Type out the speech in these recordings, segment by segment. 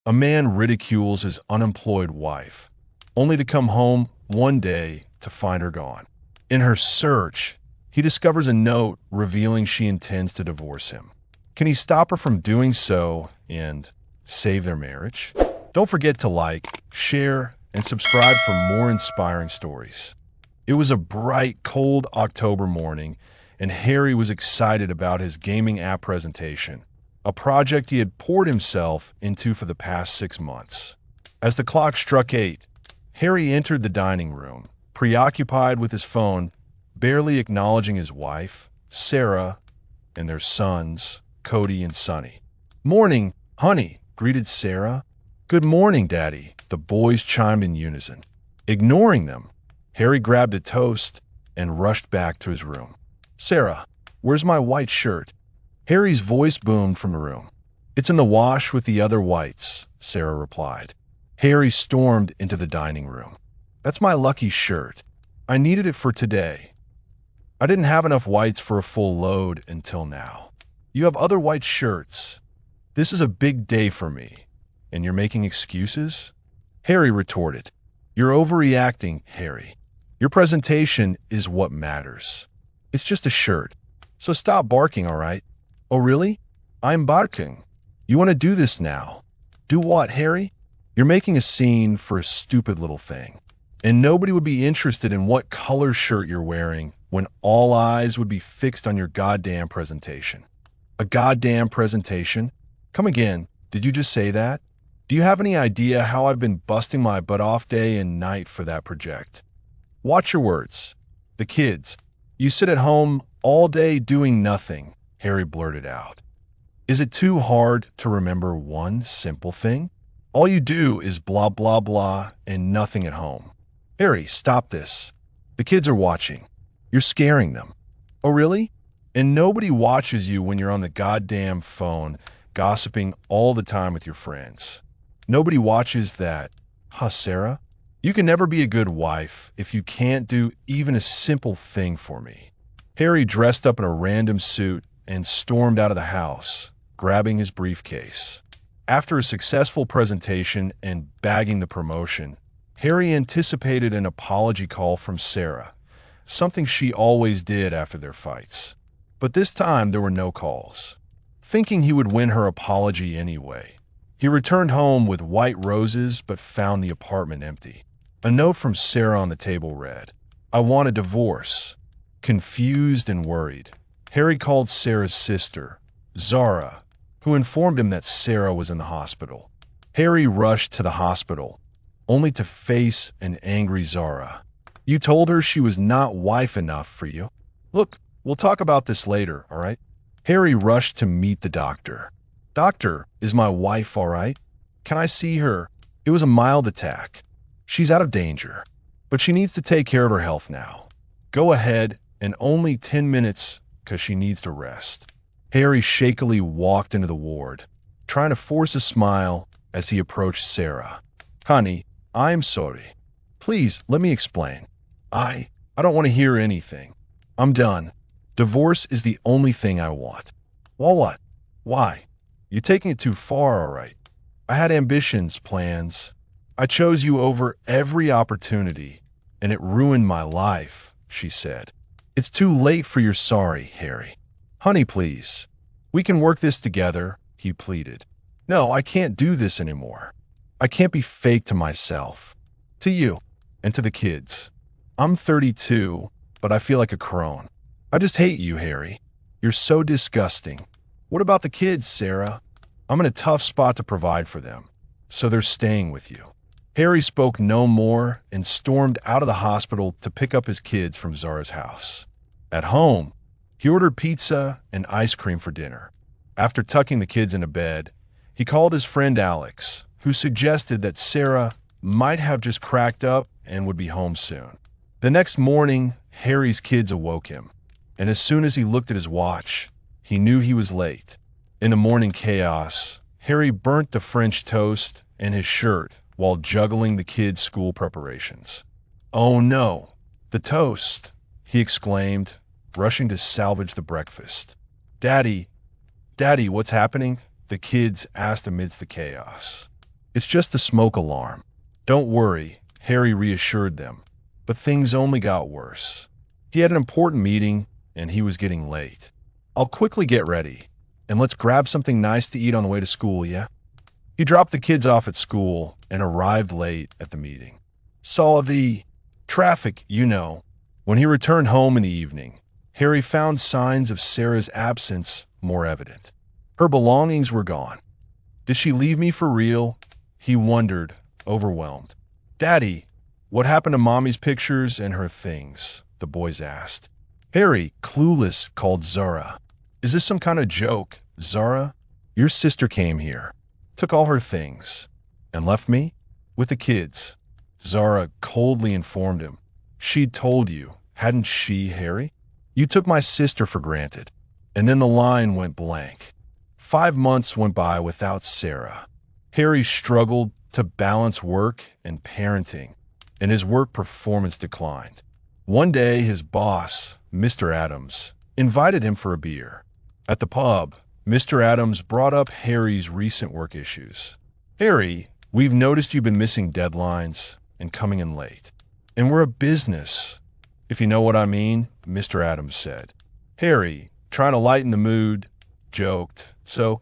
A man ridicules his unemployed wife, only to come home one day to find her gone. In her search, he discovers a note revealing she intends to divorce him. Can he stop her from doing so and save their marriage? Don't forget to like, share, and subscribe for more inspiring stories. It was a bright, cold October morning, and Harry was excited about his gaming app presentation, a project he had poured himself into for the past 6 months. As the clock struck 8, Harry entered the dining room, preoccupied with his phone, barely acknowledging his wife, Sarah, and their sons, Cody and Sonny. "Morning, honey," greeted Sarah. "Good morning, Daddy," the boys chimed in unison. Ignoring them, Harry grabbed a toast and rushed back to his room. "Sarah, where's my white shirt?" Harry's voice boomed from the room. "It's in the wash with the other whites," Sarah replied. Harry stormed into the dining room. "That's my lucky shirt. I needed it for today. I didn't have enough whites for a full load until now. You have other white shirts. This is a big day for me, and you're making excuses?" Harry retorted. "You're overreacting, Harry. Your presentation is what matters. It's just a shirt, so stop barking, all right?" "Oh, really? I'm barking. You want to do this now?" "Do what, Harry?" "You're making a scene for a stupid little thing, and nobody would be interested in what color shirt you're wearing when all eyes would be fixed on your goddamn presentation." "A goddamn presentation? Come again. Did you just say that? Do you have any idea how I've been busting my butt off day and night for that project?" "Watch your words. The kids. You sit at home all day doing nothing," Harry blurted out. "Is it too hard to remember one simple thing? All you do is blah, blah, blah, and nothing at home." "Harry, stop this. The kids are watching. You're scaring them." "Oh, really? And nobody watches you when you're on the goddamn phone gossiping all the time with your friends. Nobody watches that, huh, Sarah? You can never be a good wife if you can't do even a simple thing for me." Harry dressed up in a random suit and stormed out of the house, grabbing his briefcase. After a successful presentation and bagging the promotion, Harry anticipated an apology call from Sarah, something she always did after their fights. But this time there were no calls. Thinking he would win her apology anyway, he returned home with white roses but found the apartment empty. A note from Sarah on the table read, "I want a divorce." Confused and worried, Harry called Sarah's sister, Zara, who informed him that Sarah was in the hospital. Harry rushed to the hospital, only to face an angry Zara. "You told her she was not wife enough for you. Look, we'll talk about this later, all right?" Harry rushed to meet the doctor. "Doctor, is my wife all right? Can I see her? It was a mild attack. She's out of danger, but she needs to take care of her health now. Go ahead, and only 10 minutes because she needs to rest." Harry shakily walked into the ward, trying to force a smile as he approached Sarah. "Honey, I'm sorry. Please, let me explain. I don't want to hear anything. I'm done. Divorce is the only thing I want." "Well, what? Why? You're taking it too far, all right. I had ambitions, plans. I chose you over every opportunity, and it ruined my life," she said. "It's too late for your sorry, Harry. Honey, please. We can work this together," he pleaded. "No, I can't do this anymore. I can't be fake to myself, to you, and to the kids. I'm 32, but I feel like a crone. I just hate you, Harry. You're so disgusting. What about the kids, Sarah? I'm in a tough spot to provide for them, so they're staying with you." Harry spoke no more and stormed out of the hospital to pick up his kids from Zara's house. At home, he ordered pizza and ice cream for dinner. After tucking the kids into bed, he called his friend Alex, who suggested that Sarah might have just cracked up and would be home soon. The next morning, Harry's kids awoke him, and as soon as he looked at his watch, he knew he was late. In the morning chaos, Harry burnt the French toast and his shirt while juggling the kids' school preparations. "Oh no, the toast!" he exclaimed, rushing to salvage the breakfast. Daddy, what's happening?" the kids asked amidst the chaos. It's just the smoke alarm. Don't worry, Harry reassured them. But things only got worse. He had an important meeting, and he was getting late. I'll quickly get ready, and let's grab something nice to eat on the way to school, yeah? He dropped the kids off at school and arrived late at the meeting. Saw the traffic, you know. When he returned home in the evening, Harry found signs of Sarah's absence more evident. Her belongings were gone. Did she leave me for real? He wondered, overwhelmed. Daddy, what happened to Mommy's pictures and her things? The boys asked. Harry, clueless, called Zara. Is this some kind of joke, Zara? Your sister came here, took all her things, and left me with the kids. Zara coldly informed him. She'd told you, hadn't she, Harry? You took my sister for granted. And then the line went blank. 5 months went by without Sarah. Harry struggled to balance work and parenting, and his work performance declined. One day, his boss, Mr. Adams, invited him for a beer. At the pub, Mr. Adams brought up Harry's recent work issues. Harry, we've noticed you've been missing deadlines and coming in late. And we're a business, if you know what I mean, Mr. Adams said. Harry, trying to lighten the mood, joked, so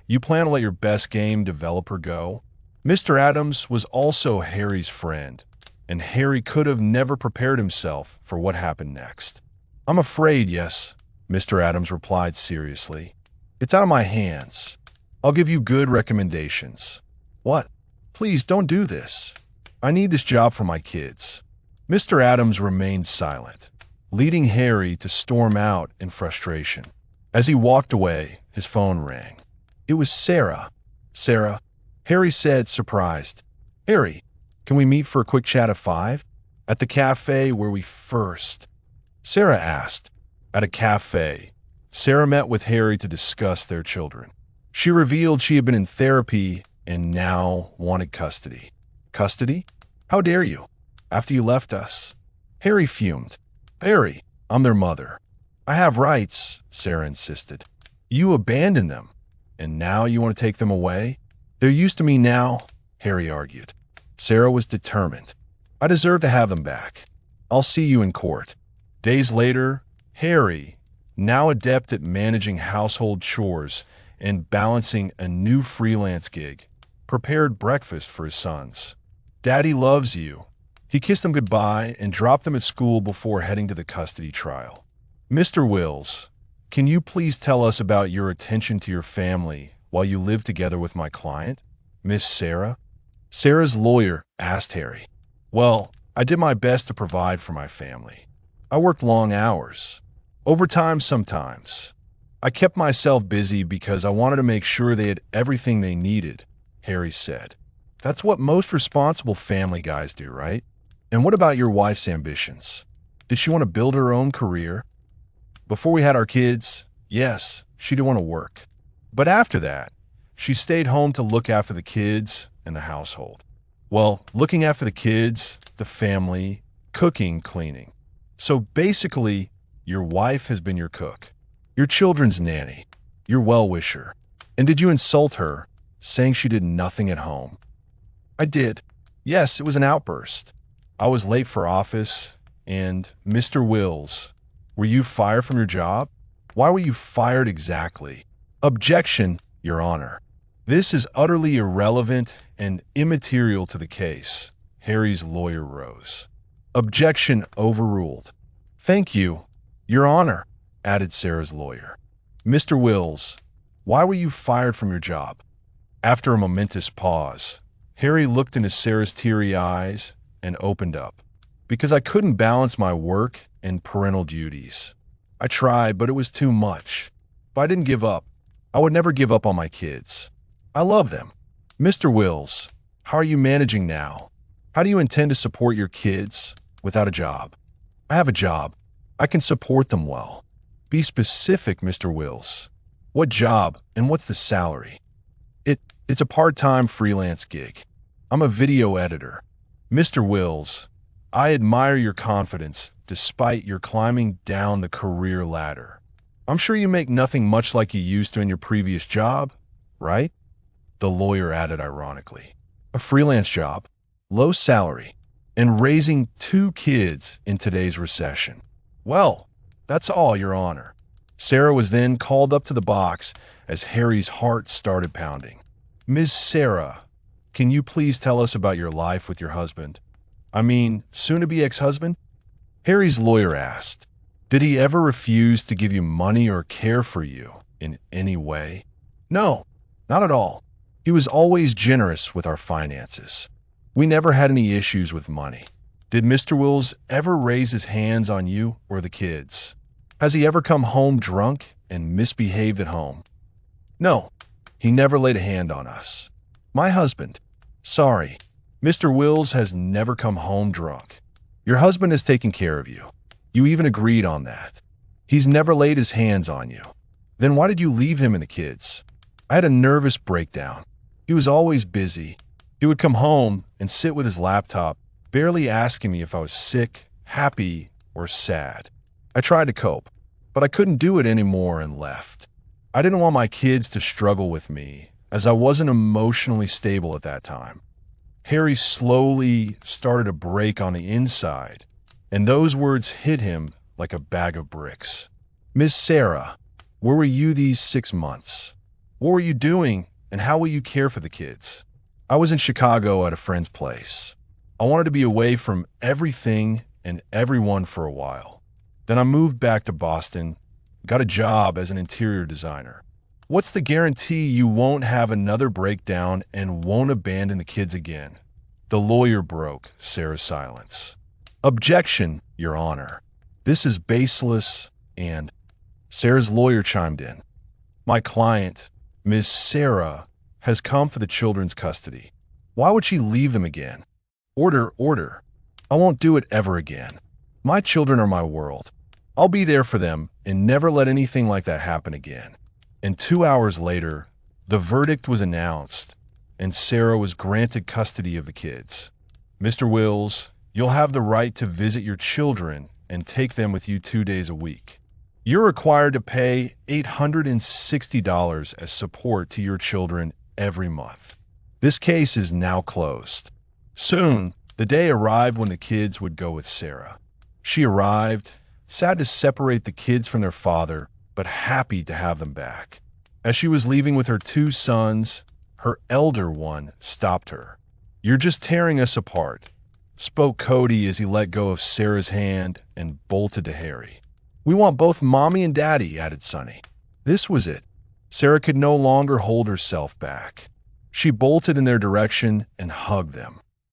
you plan to let your best game developer go? Mr. Adams was also Harry's friend, and Harry could have never prepared himself for what happened next. I'm afraid, yes, Mr. Adams replied seriously. It's out of my hands. I'll give you good recommendations. What? Please don't do this. I need this job for my kids. Mr. Adams remained silent, leading Harry to storm out in frustration. As he walked away, his phone rang. It was Sarah. Sarah, Harry said, surprised. Harry, can we meet for a quick chat at 5? At the cafe where we first. Sarah asked. At a cafe, Sarah met with Harry to discuss their children. She revealed she had been in therapy and now wanted custody. Custody? How dare you? After you left us. Harry fumed. Harry, I'm their mother. I have rights, Sarah insisted. You abandoned them, and now you want to take them away? They're used to me now, Harry argued. Sarah was determined. I deserve to have them back. I'll see you in court. Days later, Harry, now adept at managing household chores and balancing a new freelance gig, prepared breakfast for his sons. Daddy loves you. He kissed them goodbye and dropped them at school before heading to the custody trial. Mr. Wills, can you please tell us about your attention to your family while you live together with my client, Miss Sarah? Sarah's lawyer asked Harry. Well, I did my best to provide for my family. I worked long hours, overtime sometimes. I kept myself busy because I wanted to make sure they had everything they needed, Harry said. That's what most responsible family guys do, right? And what about your wife's ambitions? Did she want to build her own career? Before we had our kids, yes, she did want to work. But after that, she stayed home to look after the kids and the household. Well, looking after the kids, the family, cooking, cleaning. So basically, your wife has been your cook, your children's nanny, your well-wisher. And did you insult her, saying she did nothing at home? I did. Yes, it was an outburst. I was late for office, and Mr. Wills, were you fired from your job? Why were you fired exactly? Objection, Your Honor. This is utterly irrelevant and immaterial to the case. Harry's lawyer rose. Objection overruled. Thank you, Your Honor, added Sarah's lawyer. Mr. Wills, why were you fired from your job? After a momentous pause, Harry looked into Sarah's teary eyes and opened up. Because I couldn't balance my work and parental duties. I tried, but it was too much. If I didn't give up, I would never give up on my kids. I love them. Mr. Wills, how are you managing now? How do you intend to support your kids without a job? I have a job. I can support them well. Be specific, Mr. Wills. What job and what's the salary? It's a part-time freelance gig. I'm a video editor. Mr. Wills, I admire your confidence despite your climbing down the career ladder. I'm sure you make nothing much like you used to in your previous job, right? The lawyer added ironically. a freelance job, low salary, and raising 2 kids in today's recession. Well, that's all, Your Honor. Sarah was then called up to the box as Harry's heart started pounding. Ms. Sarah, can you please tell us about your life with your husband? I mean, soon-to-be ex-husband? Harry's lawyer asked. Did he ever refuse to give you money or care for you in any way? No, not at all. He was always generous with our finances. We never had any issues with money. Did Mr. Wills ever raise his hands on you or the kids? Has he ever come home drunk and misbehaved at home? No, he never laid a hand on us. My husband. Sorry, Mr. Wills has never come home drunk. Your husband has taken care of you. You even agreed on that. He's never laid his hands on you. Then why did you leave him and the kids? I had a nervous breakdown. He was always busy. He would come home and sit with his laptop, barely asking me if I was sick, happy, or sad. I tried to cope, but I couldn't do it anymore and left. I didn't want my kids to struggle with me, as I wasn't emotionally stable at that time. Harry slowly started to break on the inside, and those words hit him like a bag of bricks. Miss Sarah, where were you these 6 months? What were you doing, and how will you care for the kids? I was in Chicago at a friend's place. I wanted to be away from everything and everyone for a while. Then I moved back to Boston, got a job as an interior designer. What's the guarantee you won't have another breakdown and won't abandon the kids again? The lawyer broke Sarah's silence. Objection, Your Honor. This is baseless and... Sarah's lawyer chimed in. My client, Ms. Sarah, has come for the children's custody. Why would she leave them again? Order, order. I won't do it ever again. My children are my world. I'll be there for them and never let anything like that happen again. And 2 hours later, the verdict was announced, and Sarah was granted custody of the kids. Mr. Wills, you'll have the right to visit your children and take them with you 2 days a week. You're required to pay $860 as support to your children every month. This case is now closed. Soon, the day arrived when the kids would go with Sarah. She arrived, sad to separate the kids from their father, but happy to have them back. As she was leaving with her 2 sons, her elder one stopped her. You're just tearing us apart, spoke Cody as he let go of Sarah's hand and bolted to Harry. We want both Mommy and Daddy, added Sonny. This was it. Sarah could no longer hold herself back. She bolted in their direction and hugged them.